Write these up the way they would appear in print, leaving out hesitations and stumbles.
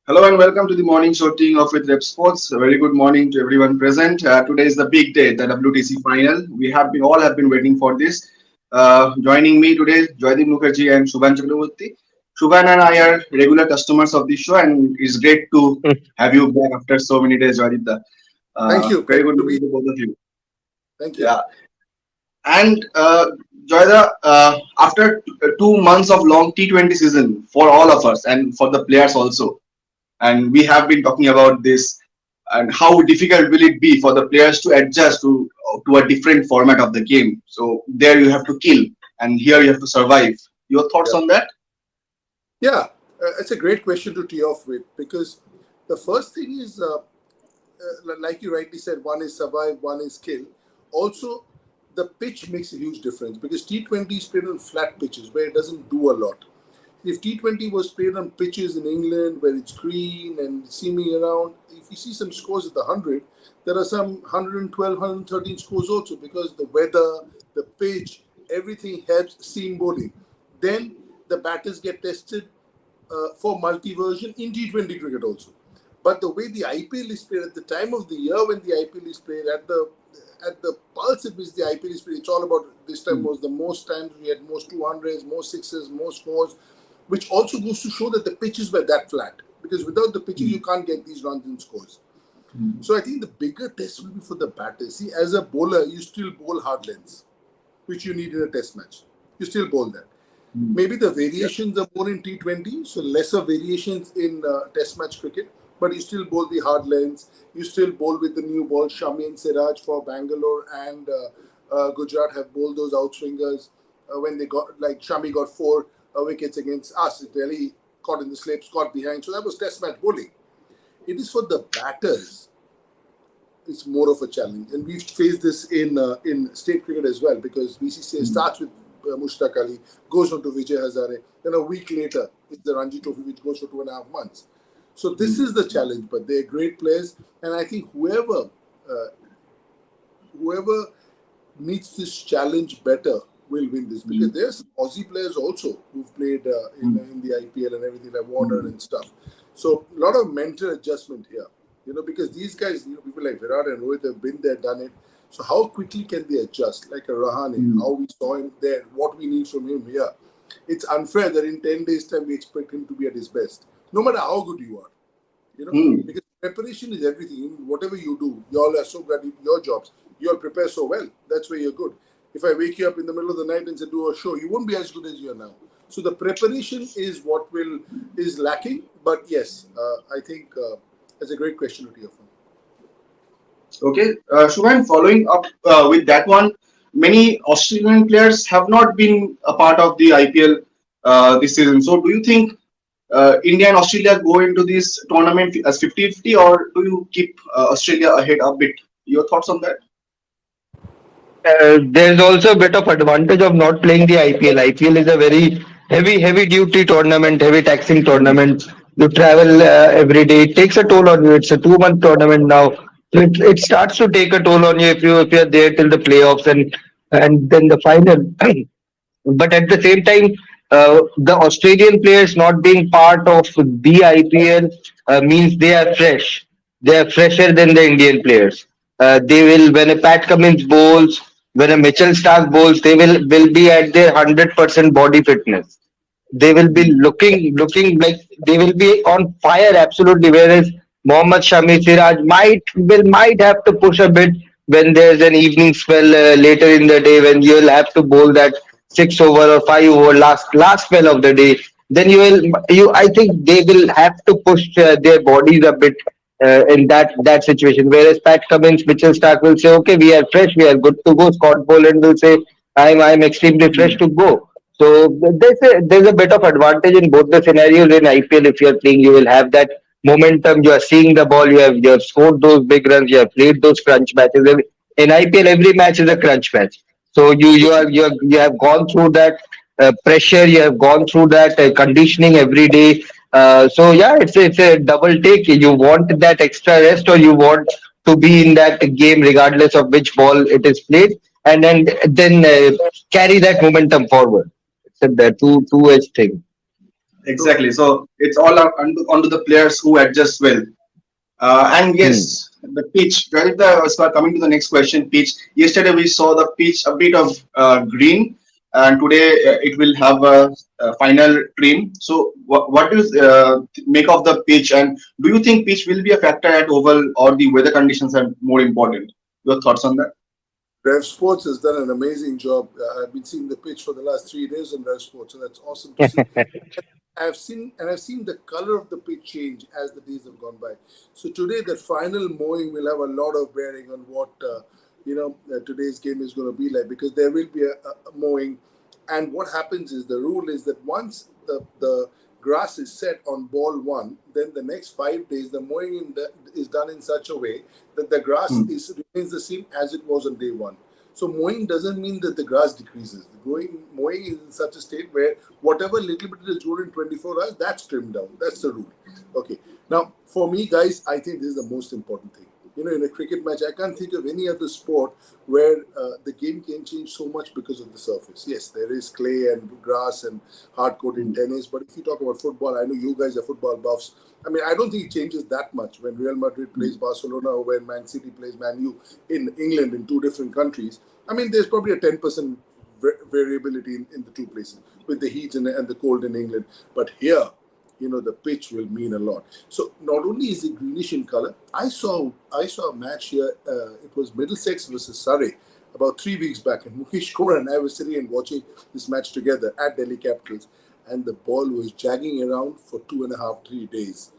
Hello and welcome to the morning show team of with Revsportz. A very good morning to everyone present. Today is the big day, the WTC final. We have been all have been waiting for this. Joining me today, Joydeep Mukherjee and Shubhan Chakraborty. Shubhan and I are regular customers of this show, and it's great to have you back after so many days, Joydeep. Thank you. Very Pleasure good to be. morning to both of you. Thank you. Yeah, and Joyda, after 2 months of long T20 season for all of us and for the players also, and we have been talking about this and how difficult will it be for the players to adjust to a different format of the game. So there you have to kill, and here you have to survive. Your thoughts Yeah. on that? Yeah. It's a great question to tee off with because the first thing is, like you rightly said, one is survive, one is kill. Also, the pitch makes a huge difference because T20 is played on flat pitches where it doesn't do a lot. If T20 was played on pitches in England where it's green and seaming around, if you see some scores at the 100, there are some 112, 113 scores also because the weather, the pitch, everything helps seam bowling. Then the batters get tested for multi-version in T20 cricket also. But the way the IPL is played at the time of the year when the IPL is played at the pulse at which the IPL is played, it's all about this time was the most times we had most 200s, most sixes, most fours, which also goes to show that the pitches were that flat. Because without the pitches, you can't get these runs and scores. So I think the bigger test will be for the batters. See, as a bowler, you still bowl hard lengths, which you need in a test match. You still bowl that. Maybe the variations are more in T20, so lesser variations in test match cricket, but you still bowl the hard lengths. You still bowl with the new ball. Shami and Siraj for Bangalore and Gujarat have bowled those outswingers when they got, like Shami got four wickets against us. Delhi caught in the slips, caught behind. So that was test match bowling. It is for the batters, it's more of a challenge. And we've faced this in state cricket as well because BCCI starts with Mushtaq Ali, goes on to Vijay Hazare. Then a week later, it's the Ranji Trophy, which goes for 2.5 months. So this is the challenge, but they're great players. And I think whoever meets this challenge better will win this because there's some Aussie players also who've played in the IPL and everything like Warner and stuff. So a lot of mental adjustment here, because these guys, people like Virat and Rohit have been there, done it. So how quickly can they adjust? Like a Rahane, how we saw him there, what we need from him here. It's unfair that in 10 days' time we expect him to be at his best, no matter how good you are. Because preparation is everything. Whatever you do, you all are so good at your jobs. You all prepare so well. That's where you're good. If I wake you up in the middle of the night and say do a show, you won't be as good as you are now. So the preparation is what is lacking. But yes, I think that's a great question to your phone. Okay, Shubhan, following up with that one, many Australian players have not been a part of the IPL this season. So, do you think India and Australia go into this tournament as 50-50, or do you keep Australia ahead a bit? Your thoughts on that? There's also a bit of advantage of not playing the IPL. IPL is a very heavy duty tournament, heavy taxing tournament. You travel every day. It takes a toll on you. It's a 2 month tournament now. So it starts to take a toll on you if you're there till the playoffs and then the final. But at the same time, the Australian players not being part of the IPL means they are fresh. They are fresher than the Indian players. They will when a Pat Cummins bowls, when a Mitchell Stark bowls, they will be at their 100% body fitness. They will be looking like they will be on fire absolutely. Whereas Mohammad Shami Siraj might have to push a bit when there's an evening spell later in the day when you'll have to bowl that 6 over or 5 over last spell of the day. Then you I think they will have to push their bodies a bit in that situation. Whereas Pat Cummins, Mitchell Stark will say, okay, we are fresh, we are good to go. Scott Boland will say, I'm extremely fresh to go. So there's a bit of advantage in both the scenarios. In IPL, if you're playing, you will have that momentum. You are seeing the ball. You have scored those big runs. You have played those crunch matches. In IPL, every match is a crunch match. So you have gone through that pressure. You have gone through that conditioning every day. So yeah, it's a double take. You want that extra rest, or you want to be in that game regardless of which ball it is played, and then carry that momentum forward. It's a two edged thing. True. Exactly. So it's all onto the players who adjust well. And Hmm. yes, the pitch. Coming to the next question, pitch. Yesterday we saw the pitch a bit of green, and today it will have a final trim. So, what do you make of the pitch? And do you think pitch will be a factor at Oval, or the weather conditions are more important? Your thoughts on that? Revsportz has done an amazing job. I've been seeing the pitch for the last 3 days on Revsportz, so that's awesome to see. I've seen the color of the pitch change as the days have gone by. So today, the final mowing will have a lot of bearing on what today's game is going to be like, because there will be a mowing, and what happens is, the rule is that once the grass is set on ball one, then the next 5 days the mowing is done in such a way that the grass Hmm. is remains the same as it was on day one. So mowing doesn't mean that the grass decreases. Mowing is in such a state where whatever little bit is grown in 24 hours, that's trimmed down. That's the rule. Okay. Now, for me, guys, I think this is the most important thing. In a cricket match, I can't think of any other sport where the game can change so much because of the surface. Yes, there is clay and grass and hard court in tennis, but if you talk about football, I know you guys are football buffs. I mean, I don't think it changes that much when Real Madrid plays Barcelona or when Man City plays Man U in England, in two different countries. I mean, there's probably a 10% variability in the two places with the heat and the cold in England. But here, the pitch will mean a lot. So not only is it greenish in color, I saw a match here. It was Middlesex versus Surrey about 3 weeks back, and Mukesh Kumar and I were sitting and watching this match together at Delhi Capitals, and the ball was jagging around for 2.5, 3 days,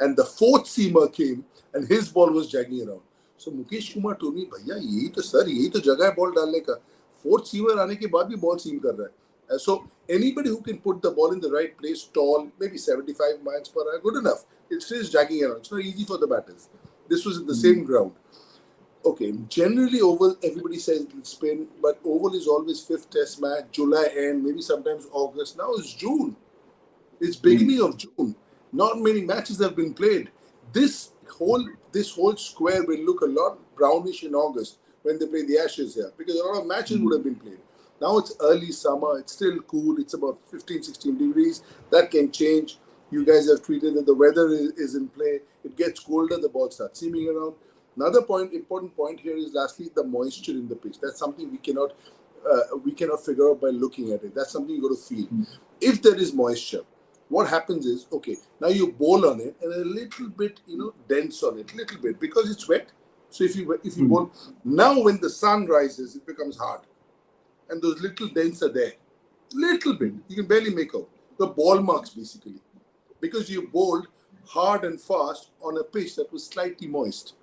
and the fourth seamer came, and his ball was jagging around. So Mukesh Kumar told me, भैया यही तो sir यही तो जगह है ball डालने का. Fourth seamer आने के बाद भी बॉल सीम कर रहा है. So anybody who can put the ball in the right place, tall, maybe 75 miles per hour, good enough. It's still jagging around. It's not easy for the batters. This was in the same ground. Okay, generally Oval, everybody says it'll spin, but Oval is always fifth test match, July end, maybe sometimes August. Now it's June. It's beginning of June. Not many matches have been played. This this whole square will look a lot brownish in August when they play the Ashes here, because a lot of matches would have been played. Now it's early summer. It's still cool. It's about 15, 16 degrees. That can change. You guys have tweeted that the weather is in play. It gets colder, the ball starts seaming around. Another important point here is lastly the moisture in the pitch. That's something we cannot figure out by looking at it. That's something you got to feel. If there is moisture, what happens is, okay, now you bowl on it and a little bit, dense on it, little bit, because it's wet. So if you bowl now, when the sun rises, it becomes hard, and those little dents are there, little bit. You can barely make out the ball marks basically, because you bowled hard and fast on a pitch that was slightly moist.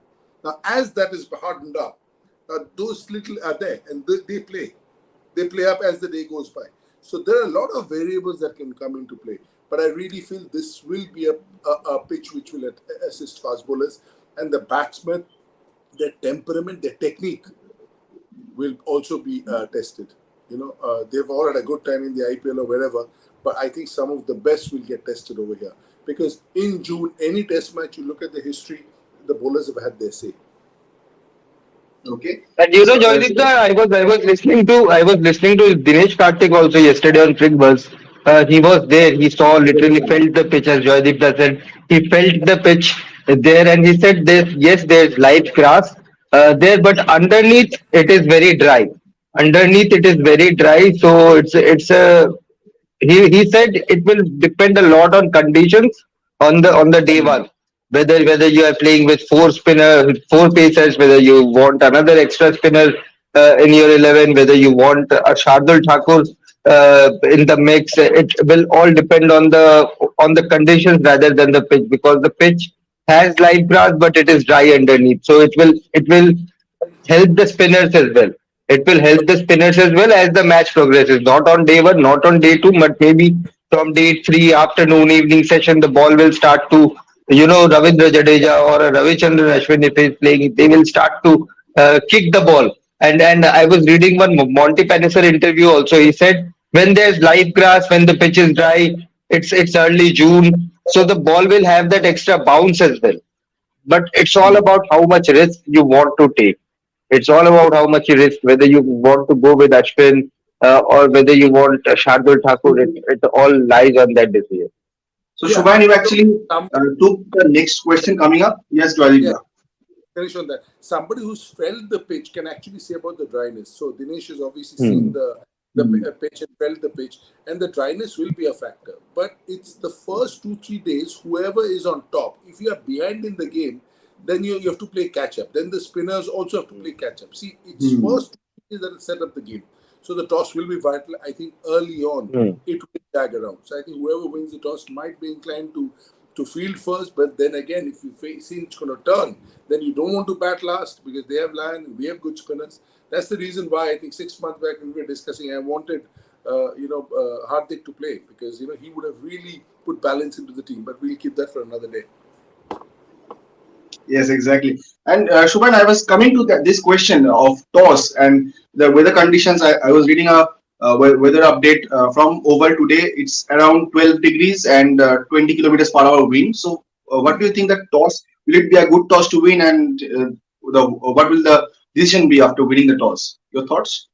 Now, as that is hardened up, those little are there, and they play. They play up as the day goes by. So there are a lot of variables that can come into play. But I really feel this will be a pitch which will assist fast bowlers, and the batsmen, their temperament, their technique will also be tested. They've all had a good time in the IPL or wherever, but I think some of the best will get tested over here, because in June, any test match you look at the history, the bowlers have had their say. Okay. And So, Joydipta, I was listening to Dinesh Karthik also yesterday on Crick Buzz. He was there. He saw, literally felt the pitch, as Joydipta said. He felt the pitch there, and he said, there's light grass there, but underneath it is very dry. Underneath it is very dry, so it's a he said it will depend a lot on conditions on the day one. Whether you are playing with four pacers, whether you want another extra spinner in your 11, whether you want a Shardul Thakur in the mix, it will all depend on the conditions rather than the pitch, because the pitch has light grass but it is dry underneath, so it will help the spinners as well. It will help the spinners as well as the match progresses. Not on day one, not on day two, but maybe from day three, afternoon, evening session, the ball will start to, Ravindra Jadeja or a Ravichandran Ashwin, if he's playing, they will start to kick the ball. And I was reading one Monty Panesar interview also. He said when there's live grass, when the pitch is dry, it's early June, so the ball will have that extra bounce as well. But it's all about how much risk you want to take. It's all about how much you risk, whether you want to go with Ashwin or whether you want Shardul Thakur. It all lies on that decision. So Yeah. Shubhan, you So, actually some, took the next question coming up. Yes, yeah, Joydipta. finish on that. Somebody who's felt the pitch can actually say about the dryness. So Dinesh has obviously seen Hmm. the pitch and felt the pitch, and the dryness will be a factor. But it's the first 2 3 days. Whoever is on top, if you are behind in the game, then you have to play catch up. Then the spinners also have to play catch up. See, it's Hmm. first 2 days that will set up the game. So the toss will be vital. I think early on Hmm. it will tag around. So I think whoever wins the toss might be inclined to field first. But then again, if you see it's going to turn, then you don't want to bat last because they have Lion and we have good spinners. That's the reason why I think 6 months back when we were discussing, I wanted Hardik to play because he would have really put balance into the team. But we'll keep that for another day. Yes, exactly. And Shubhan, I was coming to this question of toss and the weather conditions. I was reading a weather update from over today. It's around 12 degrees and 20 kilometers per hour wind. So, what do you think that toss will it be a good toss to win? And what will the decision be after winning the toss? Your thoughts?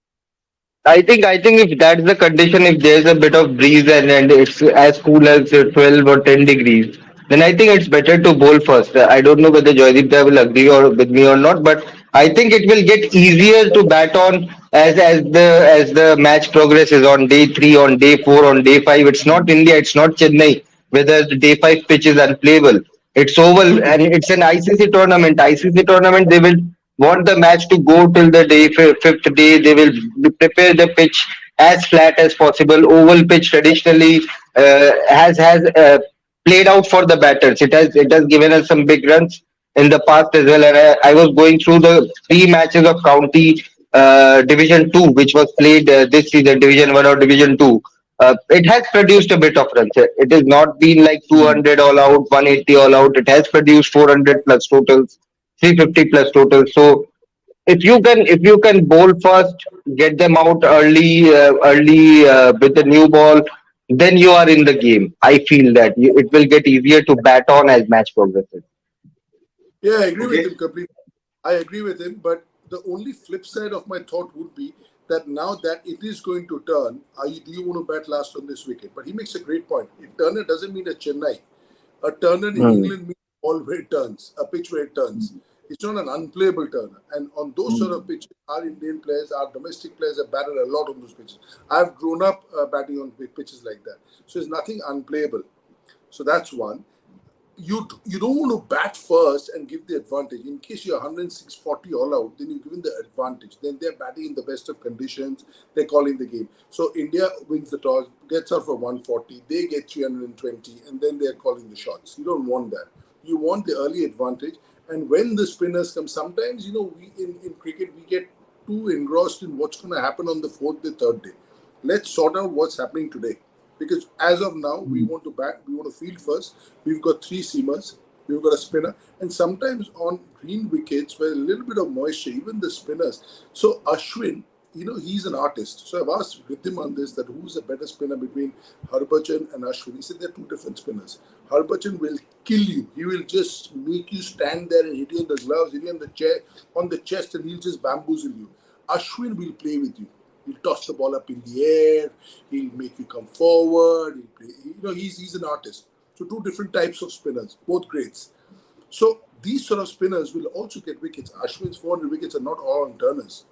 I think if that's the condition, if there's a bit of breeze and it's as cool as 12 or 10 degrees, then I think it's better to bowl first. I don't know whether Joydeep will agree or with me or not, but I think it will get easier to bat on as the match progresses on day three, on day four, on day five. It's not India, it's not Chennai, whether the day five pitch is unplayable. It's oval and it's an ICC tournament. ICC tournament, they will want the match to go till the fifth day. They will prepare the pitch as flat as possible. Oval pitch traditionally has played out for the batters. It has given us some big runs in the past as well. And I was going through the three matches of county Division Two, which was played this season, Division One or Division Two. It has produced a bit of runs. It has not been like 200 all out, 180 all out. It has produced 400 plus totals, 350 plus totals. So if you can bowl first, get them out early with the new ball, then you are in the game. I feel that it will get easier to bat on as match progresses. Yeah, I agree with Okay. him completely. I agree with him, but the only flip side of my thought would be that now that it is going to turn, do you want to bat last on this wicket? But he makes a great point. A turner doesn't mean a Chennai. A turner in Hmm. England means all where it turns, a pitch where it turns. It's not an unplayable turner. And on those sort of Hmm. pitches, our Indian players, our domestic players have batted a lot on those pitches. I've grown up batting on pitches like that. So it's nothing unplayable. So that's one. You don't want to bat first and give the advantage. In case you're 106-40 all out, then you're given the advantage. Then they're batting in the best of conditions. They're calling the game. So India wins the toss, gets out for 140. They get 320, and then they're calling the shots. You don't want that. You want the early advantage. And when the spinners come, sometimes we in cricket we get too engrossed in what's going to happen on the fourth day, third day. Let's sort out what's happening today. Because as of now, we want to bat, we want to field first. We've got three seamers, we've got a spinner, and sometimes on green wickets where a little bit of moisture, even the spinners. So Ashwin, he's an artist. So I've asked Ritim on this that who's a better spinner between Harbhajan and Ashwin. He said they're two different spinners. Harbhajan will kill you. He will just make you stand there and hit you in the gloves, hit you on the chair, on the chest, and he'll just bamboozle you. Ashwin will play with you. He'll toss the ball up in the air. He'll make you come forward. He'll play. He's an artist. So two different types of spinners, both greats. So these sort of spinners will also get wickets. Ashwin's 400 wickets are not all on turners,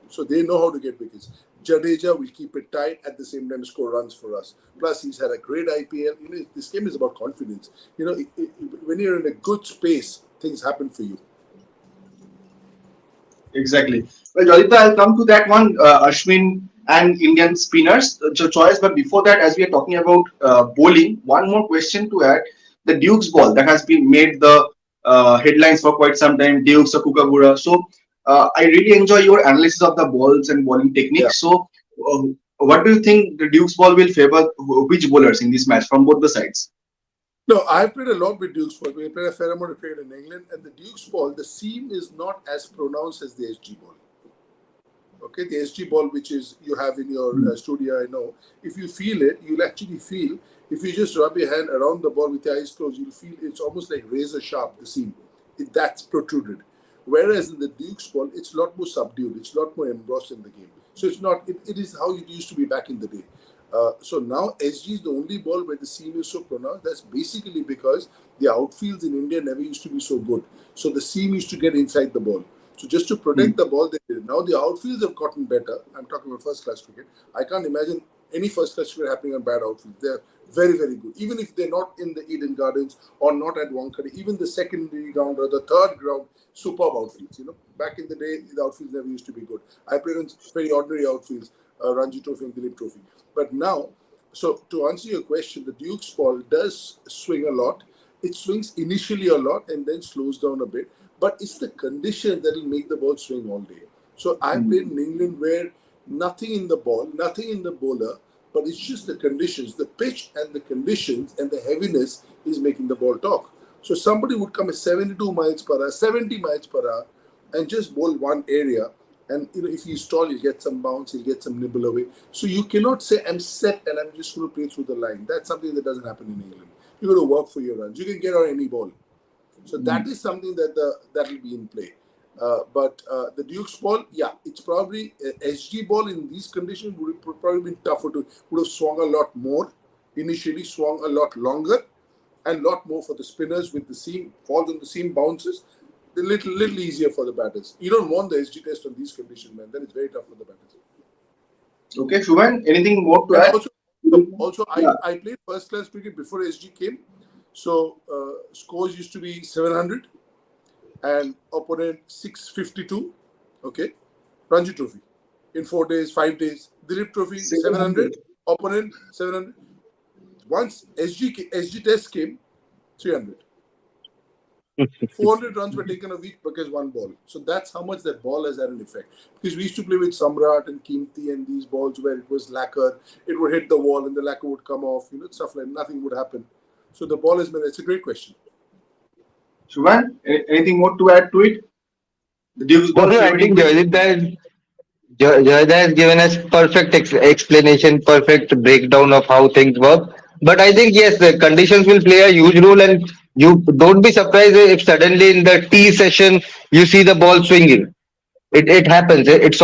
so they know how to get wickets. Jadeja will keep it tight at the same time score runs for us. Plus, he's had a great IPL. This game is about confidence. When you're in a good space, things happen for you. Exactly. Well, Jolita, I'll come to that one. Ashwin and Indian spinners choice. But before that, as we are talking about bowling, one more question to add: the Duke's ball that has been made the headlines for quite some time. Dukes or Kookaburra. So I really enjoy your analysis of the balls and bowling Yeah. techniques. So what do you think the Duke's ball will favor which bowlers in this match from both the sides? No, I've played a lot with Duke's ball. We played a fair amount of cricket in England, and the Duke's ball, the seam is not as pronounced as the SG ball. Okay, the SG ball, which is you have in your studio, I know. If you feel it, you'll actually feel. If you just rub your hand around the ball with your eyes closed, you'll feel it's almost like razor sharp. The seam, that's protruded. Whereas in the Duke's ball, it's a lot more subdued. It's a lot more engrossed in the game. So it's not. It is how it used to be back in the day. So now SG is the only ball where the seam is so pronounced. That's basically because the outfields in India never used to be so good. So the seam used to get inside the ball. So just to protect Hmm. the ball, they did it. Now the outfields have gotten better. I'm talking about first class cricket. I can't imagine any first class cricket happening on bad outfields. They're very, very good. Even if they're not in the Eden Gardens or not at Wankhede, even the secondary ground or the third ground, superb outfields. Back in the day, the outfields never used to be good. I played on very ordinary outfields, Ranji Trophy and Dilip Trophy. But now, so to answer your question, the Duke's ball does swing a lot. It swings initially a lot and then slows down a bit. But it's the condition that will make the ball swing all day. So I played in England where nothing in the ball, nothing in the bowler, but it's just the conditions, the pitch and the conditions and the heaviness is making the ball talk. So somebody would come at 72 miles per hour, 70 miles per hour, and just bowl one area. And if he's tall, he'll get some bounce, he'll get some nibble away. So you cannot say I'm set and I'm just going to play through the line. That's something that doesn't happen in England. You got to work for your runs. You can get on any ball. So that is something that will be in play. But the Duke's ball, yeah, it's probably SG ball in these conditions would have probably been tougher to would have swung a lot more initially, swung a lot longer, and a lot more for the spinners with the seam falls on the seam bounces. A little easier for the batters. You don't want the SG test on these conditions, man. Then it's very tough for the batters. Okay, Shubhan, anything more to And add? also, Yeah. I played first class cricket before SG came. So scores used to be 700 and opponent 652. Okay. Ranji Trophy in 4 days, 5 days. Dilip Trophy 700, 700. opponent 700. Once SG test came, 300. 400 runs were taken a week because one ball. So that's how much that ball has had an effect. Because we used to play with Samrat and Kimti and these balls where it was lacquer, it would hit the wall and the lacquer would come off, stuff like nothing would happen. So the ball has been, it's a great question. Shubhan, anything more to add to it? The Duke's No, ball no, I favouring think which? Joyda has given us perfect explanation, perfect breakdown of how things work. But I think yes, the conditions will play a huge role, and you don't be surprised if suddenly in the tea session you see the ball swinging. It happens. It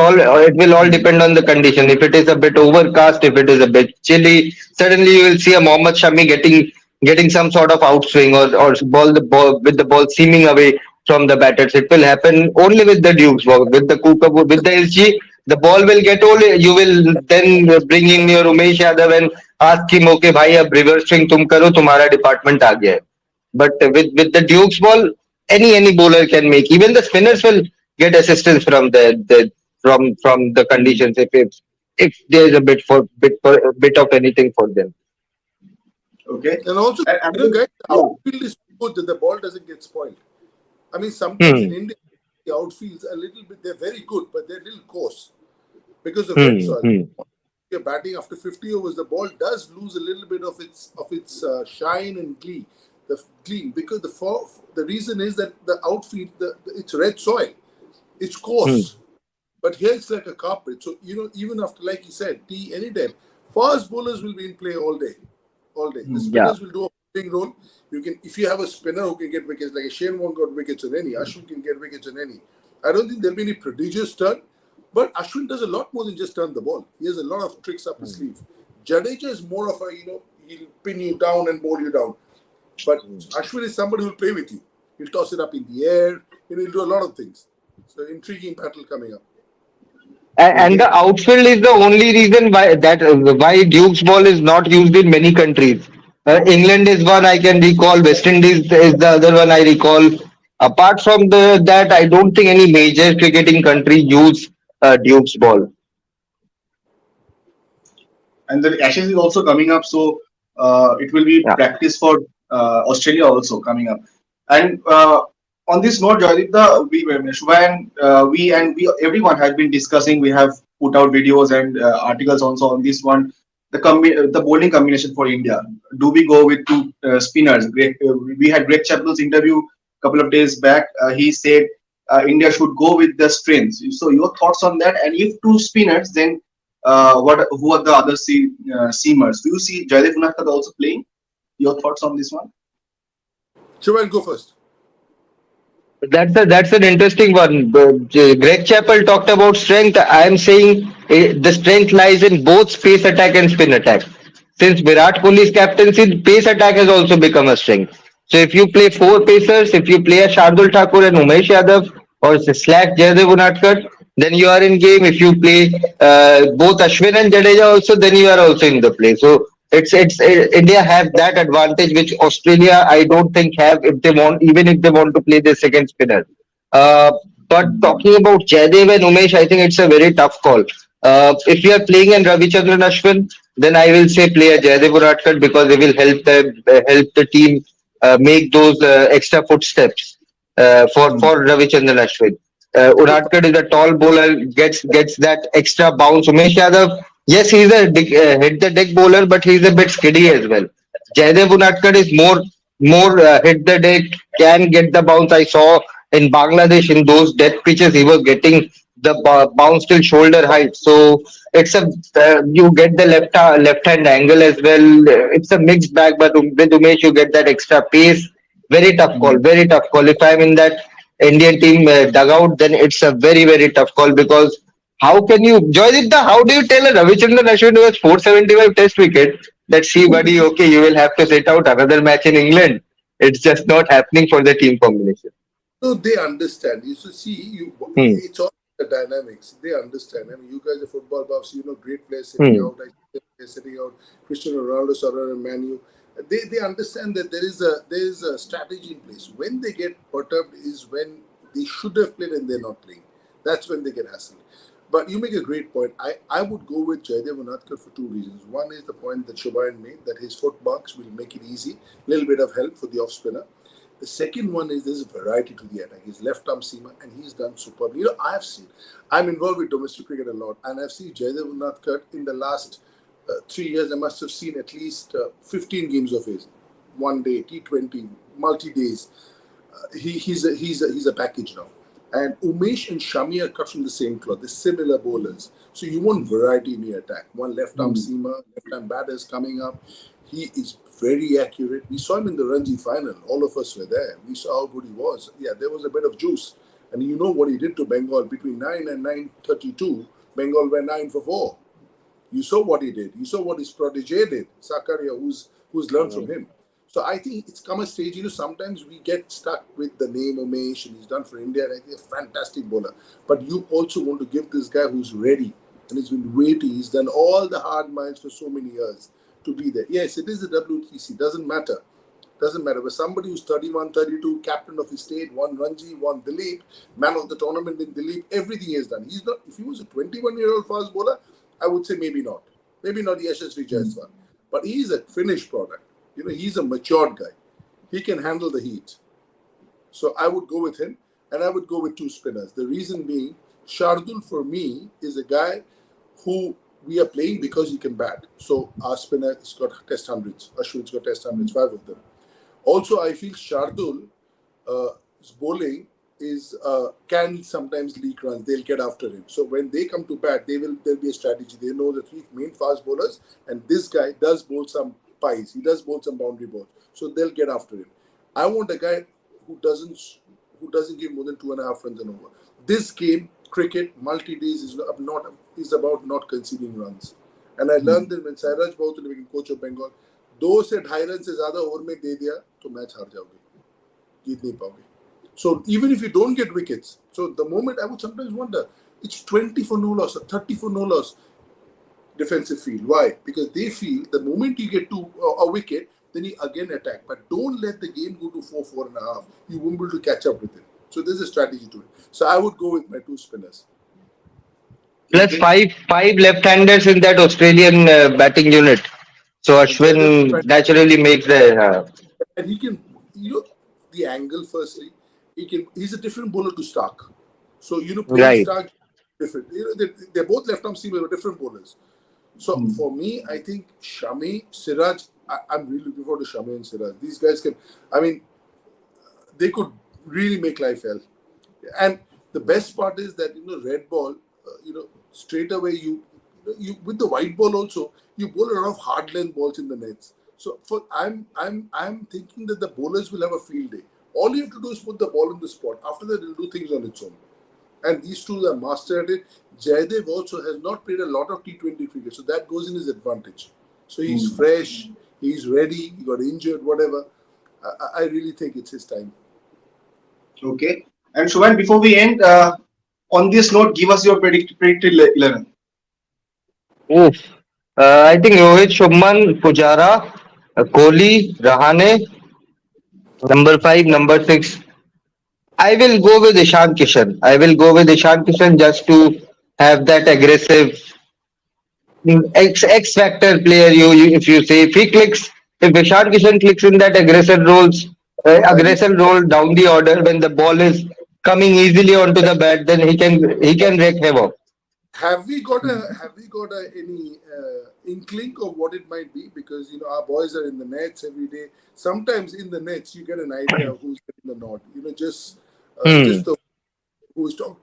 will all depend on the condition. If it is a bit overcast, if it is a bit chilly, suddenly you will see a Mohammad Shami getting some sort of outswing or ball with the ball seaming away from the batters. It will happen only with the Dukes. With the Cooper, with the SG, the ball will get only. You will then bring in your Umesh Yadav and ask him, okay, bhai, ab reverse swing tum karo, tumhara department aa gaya hai. But with the Duke's ball, any bowler can make. Even the spinners will get assistance from from the conditions if there is a bit of anything for them. Okay. And also, And guys, the yeah. outfield is so good that the ball doesn't get spoiled. I mean, sometimes in Hmm. India, the outfields are a little bit, they're very good, but they're a little coarse because of red Hmm. soil. Hmm. You're batting after 50 overs, the ball does lose a little bit of its shine and gleam because the reason is that the outfield it's red soil, it's Hmm. coarse, but here it's like a carpet. So even after, like you said, tea anytime, fast bowlers will be in play all day, all day. The Yeah. spinners will do a big role. You can if you have a spinner who can get wickets like a Shane Warne got wickets on any, Ashwin can get wickets on any. I don't think there'll be any prodigious turn, but Ashwin does a lot more than just turn the ball. He has a lot of tricks up his sleeve. Jadeja is more of a he'll pin you down and bowl you down, but Ashwin is somebody who'll play with you. He'll toss it up in the air. He'll do a lot of things. So intriguing battle coming up. And the Okay. outfield is the only reason why Duke's ball is not used in many countries. England is one I can recall. West Indies is the other one I recall. Apart from that, I don't think any major cricketing country use Duke's ball. And the Ashes is also coming up, so it will be Yeah. practice for Australia also coming up. And on this note, Joydeep, we everyone has been discussing. We have put out videos and articles also on this one. The bowling combination for India. Do we go with two spinners? We had Greg Chappell's interview a couple of days back. He said India should go with the strengths. So your thoughts on that? And if two spinners, then who are the other seamers? Do you see Jaidev Unadkat also playing? Your thoughts on this one? Shivan, go first. That's an interesting one. Greg Chappell talked about strength. I am saying the strength lies in both pace attack and spin attack. Since Virat Kohli's captaincy, pace attack has also become a strength. So if you play four pacers, if you play a Shardul Thakur and Umesh Yadav or slash Jaydev Unadkat, then you are in game. If you play both Ashwin and Jadeja also, then you are also in the play. So India have that advantage which Australia I don't think have if they want, even if they want to play their second spinner. Uh, but talking about Jaydev and Umesh, I think it's a very tough call. If you are playing in Ravichandran Ashwin, then I will say play a Jaydev Urarkar because they will help the team make those extra footsteps for Ravichandran Ashwin. Urarkar is a tall bowler, gets that extra bounce. Umesh Yadav, yes, he's a hit the deck bowler, but he's a bit skiddy as well. Jaydev Unadkat is more hit the deck, can get the bounce. I saw in Bangladesh in those death pitches, he was getting the bounce till shoulder height. So it's a you get the left hand angle as well. It's a mixed bag, but with Umesh you get that extra pace. Very tough call. Very tough call. If I'm in that Indian team dugout, then it's a very tough call because how can you, Joydipta, how do you tell a Ravichandran Ashwin who has 475 test wicket that see buddy, okay, you will have to sit out another match in England. It's just not happening for the team combination. So they understand. You should see, Hmm. it's all the dynamics. They understand. I mean, you guys are football buffs. You know, great players sitting Hmm. out. I see players sitting out. Cristiano Ronaldo, Salah, and Manu. They understand that there is a strategy in place. When they get perturbed is when they should have played and they're not playing. That's when they get hassled. But you make a great point. I would go with Jaydev Unadkat for two reasons. One is the point that Shobayan made that his footmarks will make it easy, a little bit of help for the off spinner. The second one is there's a variety to the attack. He's left arm seamer and he's done superb. You know, I'm involved with domestic cricket a lot, and I've seen Jaydev Unadkat in the last 3 years. I must have seen at least 15 games of his, one day, T20, multi days. He's a package now. And Umesh and Shami are cut from the same cloth. They're similar bowlers. So you want variety in your attack. One left arm seamer, left arm batters coming up. He is very accurate. We saw him in the Ranji final. All of us were there. We saw how good he was. Yeah, there was a bit of juice. And you know what he did to Bengal between 9 and 9:32. Bengal were 9 for 4. You saw what he did. You saw what his protege did, Sakaria, who's learned from him. So I think it's come a stage, sometimes we get stuck with the name Umesh and he's done for India and I think a fantastic bowler. But you also want to give this guy who's ready and he's been waiting. He's done all the hard miles for so many years to be there. Yes, it is the WTC. Doesn't matter. Doesn't matter. But somebody who's 31, 32, captain of his state, won Ranji, won Dilip, man of the tournament in Dilip, everything he has done. He's not. If he was a 21-year-old fast bowler, I would say maybe not. Maybe not Yashasvi Jaiswal. But he's a finished product. He's a matured guy. He can handle the heat. So I would go with him, and I would go with two spinners. The reason being, Shardul for me is a guy who we are playing because he can bat. So our spinner has got test hundreds. Ashwin's got test hundreds, 5 of them. Also, I feel Shardul bowling is can sometimes leak runs. They'll get after him. So when they come to bat, there'll be a strategy. They know the 3 main fast bowlers, and this guy does bowl some pies. He does bowl some boundary balls. So they'll get after him. I want a guy who doesn't give more than 2.5 runs and over. This game, cricket, multi-days is about not conceding runs. And I learned that when Sairaj Bhautale became coach of Bengal, दो से 2.5 run से ज्यादा over में दे दिया तो match हार जाओगे, जीत नहीं पाओगे. So even if you don't get wickets, so the moment I would sometimes wonder, it's 20 for no loss or 30 for no loss defensive field. Why? Because they feel the moment you get to a wicket, then you again attack. But don't let the game go to 4.5. You won't be able to catch up with it. So there's a strategy to it. So I would go with my 2 spinners. Plus five left-handers in that Australian batting unit. So And Jaydev, Ashwin naturally makes the and he can, the angle firstly, he's a different bowler to Stark. So, playing right. Stark, different. They're both left arm seamers, but different bowlers. So for me, I think Shami, Siraj, I'm really looking forward to Shami and Siraj. These guys they could really make life hell. And the best part is that, red ball, straight away you with the white ball also, you bowl a lot of hard length balls in the nets. So I'm thinking that the bowlers will have a field day. All you have to do is put the ball in the spot. After that, it'll do things on its own. And these two are master at it. Jaydev also has not played a lot of T20 cricket, so that goes in his advantage. So he's Hmm. fresh, he's ready, he got injured, whatever. I really think it's his time. Okay. And Shubhan, before we end, on this note, give us your predicted 11. Oof. I think Rohit, Shubman, Pujara, Kohli, Rahane, number 5, number 6. I will go with Ishan Kishan. I will go with Ishan Kishan just to have that aggressive X factor player. You if you say if he clicks, if Ishan Kishan clicks in that And aggressive role down the order when the ball is coming easily onto the bat, then he can wreak havoc. have we got any inkling of what it might be? Because our boys are in the nets every day. Sometimes in the nets you get an idea of who's getting the nod. Just Hmm. the who's talk,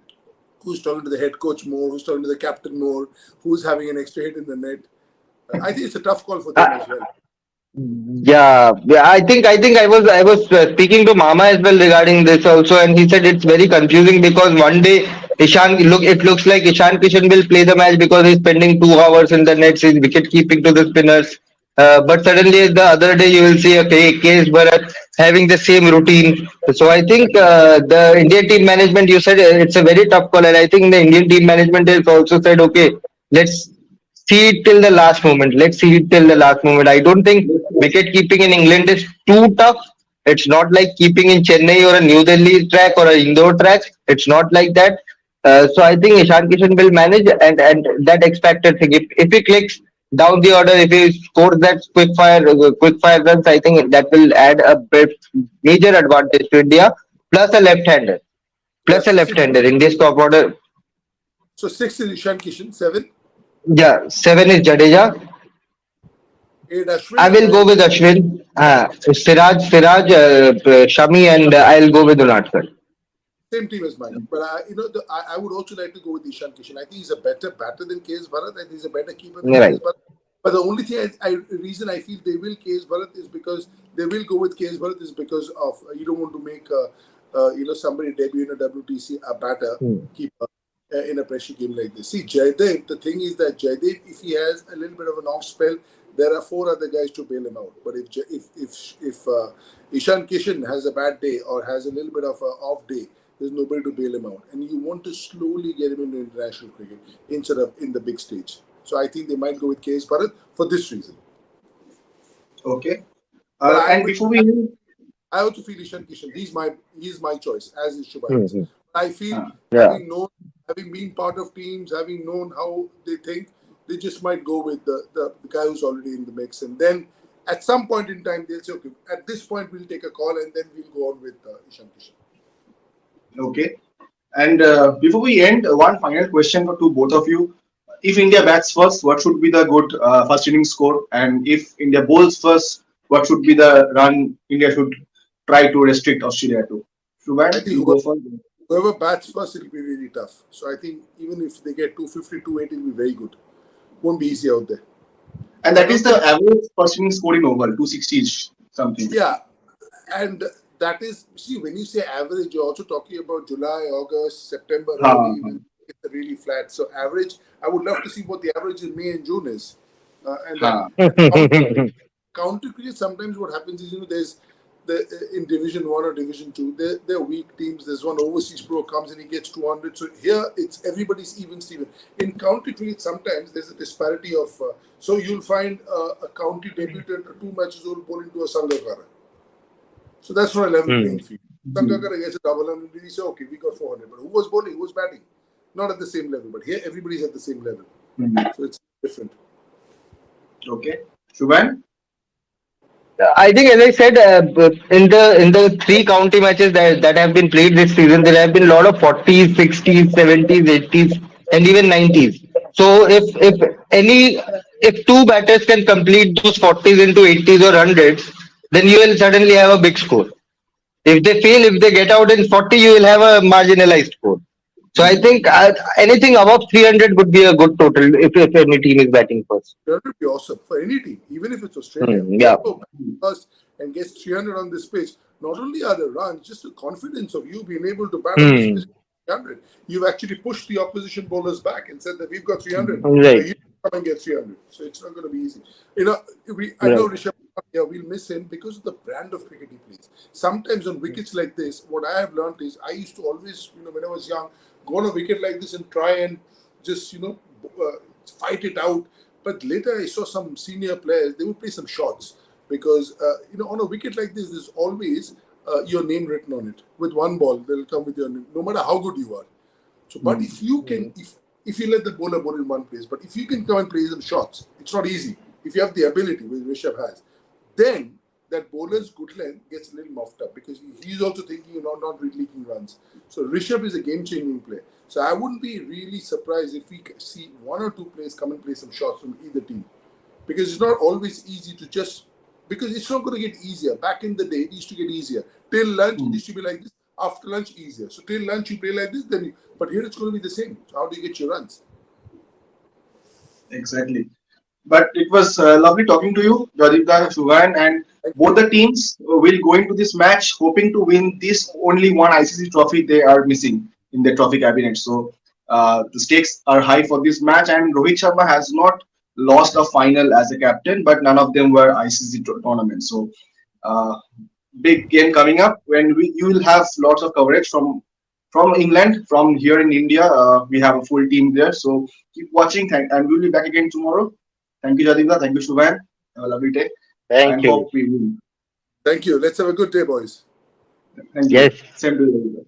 who's talking to the head coach more, who's talking to the captain more, who's having an extra hit in the net. I think it's a tough call for them as well. Yeah. I think I was speaking to Mama as well regarding this also, and he said it's very confusing because one day it looks like Ishan Kishan will play the match because he's spending 2 hours in the nets, he's wicket keeping to the spinners. But suddenly the other day you will see a case Bharat having the same routine. So I think the Indian team management, you said it's a very tough call, and I think the Indian team management has also said, okay, let's see it till the last moment. Let's see it till the last moment. I don't think wicket keeping in England is too tough. It's not like keeping in Chennai or a New Delhi track or a Indore track. It's not like that. So I think Ishan Kishan will manage and that X factor thing. If he clicks down the order, if he scores that quick fire runs, I think that will add a major advantage to India. Plus a left hander. Yeah, Plus a so left six. hander. India's top order. So six is Ishan Kishan, seven, Yeah, 7 is Jadeja. eight I Ashwin, will go and with Ashwin, Siraj, Shami, and I'll go with Unatkar. same team as mine. But I would also like to go with Ishan Kishan. I think he's a better batter than KS Bharat. I think he's a better keeper than KS Right. Bharat. But the only thing reason I feel they will KS Bharat is because they will go with KS Bharat is because of you don't want to make somebody debut in a WTC a batter Hmm. keeper in a pressure game like this. See Jaydev. The thing is that Jaydev, if he has a little bit of an off spell, there are four other guys to bail him out. But if Ishan Kishan has a bad day or has a little bit of an off day, there's nobody to bail him out, and you want to slowly get him into international cricket instead of in the big stage. So I think they might go with KS Bharat for this reason. Okay. But I And but before we end, I also feel Ishan Kishan. He's my choice, as is Shubharan's. Hmm. I feel Yeah. having been part of teams, having known how they think, they just might go with the guy who's already in the mix, and then at some point in time they'll say, okay, at this point we'll take a call, and then we'll go on with Ishan Kishan. okay. And before we end, one final question to both of you. If India bats first, what should be the good first inning score? And if India bowls first, what should be the run India should try to restrict Australia to? I Shubhan, think you go first. whoever bats first, it'll be really tough. So I think even if they get 250, 280, it'll be very good. Won't be easy out there. And I that is don't the think, average first inning score in oval, 260 something. yeah, and that is, see, when you say average, you're also talking about July, August, September Ha, early, when it's really flat. So average, I would love to see what the average in May and June is. And that ha. county cricket, sometimes what happens is, there's in Division 1 or Division 2, they're weak teams. There's one overseas pro comes and he gets 200. So here it's everybody's even Steven. In county cricket, sometimes there's a disparity of. So you'll find a county debutant 2 matches old ball into a Sangakkara. So that's not a level Hmm. playing field. Sangakkara gets a double and we say, okay, we got 400. But who was bowling? Who was batting? Not at the same level. But here everybody's at the same level. So it's different. Okay. Shubhan? I think, as I said, in the three county matches that have been played this season, there have been a lot of 40s, 60s, 70s, 80s, and even 90s. So if two batters can complete those 40s into 80s or hundreds, then you will suddenly have a big score. If they get out in 40, you will have a marginalized score. So I think anything above 300 would be a good total if any team is batting first. That would be awesome for any team, even if it's Australia. Hmm, yeah. Whoever bats first and gets 300 on this pitch, not only are the runs, just the confidence of you being able to bat on this Hmm. pitch, 300. You've actually pushed the opposition bowlers back and said that we've got 300. Now Right. you come and get 300. So it's not going to be easy. You know, I know Right. Rishabh, yeah, we'll miss him because of the brand of cricket he plays. Sometimes on wickets like this, what I have learned is I used to always, when I was young, go on a wicket like this and try and just, fight it out. But later I saw some senior players, they would play some shots because, on a wicket like this, there's always your name written on it. With one ball, they'll come with your name, no matter how good you are. So, but if you can, if you let the bowler bowl in one place, but if you can come and play some shots, it's not easy. If you have the ability, which Rishabh has, then that bowler's good length gets a little muffed up because he's also thinking about not really leaking runs. So Rishabh is a game-changing player. So I wouldn't be really surprised if we see one or two players come and play some shots from either team, because it's not always easy to just, because it's not going to get easier. Back in the day, it used to get easier. Till lunch, it used to be like this. After lunch, easier. So till lunch, you play like this. But here it's going to be the same. So how do you get your runs? Exactly. But it was lovely talking to you, Jadipta, Shubhan, and Thank both you. the teams will go into this match hoping to win this only one ICC trophy they are missing in their trophy cabinet. So the stakes are high for this match, and Rohit Sharma has not lost a final as a captain, but none of them were ICC tournaments. So uh, big game coming up when you will have lots of coverage from England, from here in India. We have a full team there, so keep watching. And we'll be back again tomorrow. Thank you, Jadinda. Thank you, Shubhan. Have a lovely day, Thank and you. hope we win. Thank you. Let's have a good day, boys. Thank you. Yes. Same to you, Jadinda.